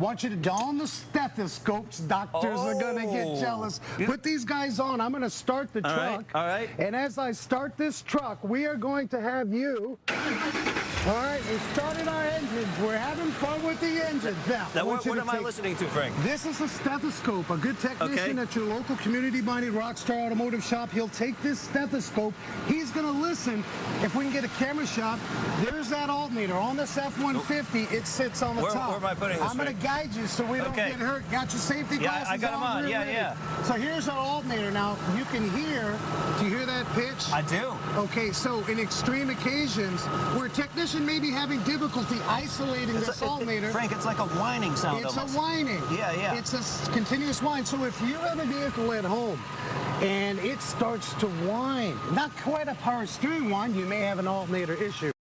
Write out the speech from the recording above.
Want you to don the stethoscopes. Doctors are going to get jealous. Put these guys on. I'm going to start the truck. All right. And as I start this truck, we are going to have you. All right, we started our engines. We're having fun with the engines. Now what am I listening to, Frank? This is a stethoscope. A good technician at your local community-minded Rockstar Automotive Shop, he'll take this stethoscope. He's going to listen. If we can get a camera shot, there's that alternator. On this F-150, it sits on the top. Where am I putting this, I'm going to guide you so we don't get hurt. Got your safety glasses on? I got them on. Yeah. So here's our alternator. Now, you can hear, do you hear that pitch? I do. Okay, so in extreme occasions where a technician may be having difficulty isolating this alternator. Frank, it's like a whining sound. It's almost. a whining. Yeah. It's a continuous whine. So if you have a vehicle at home and it starts to whine, not quite a power steering whine, you may have an alternator issue.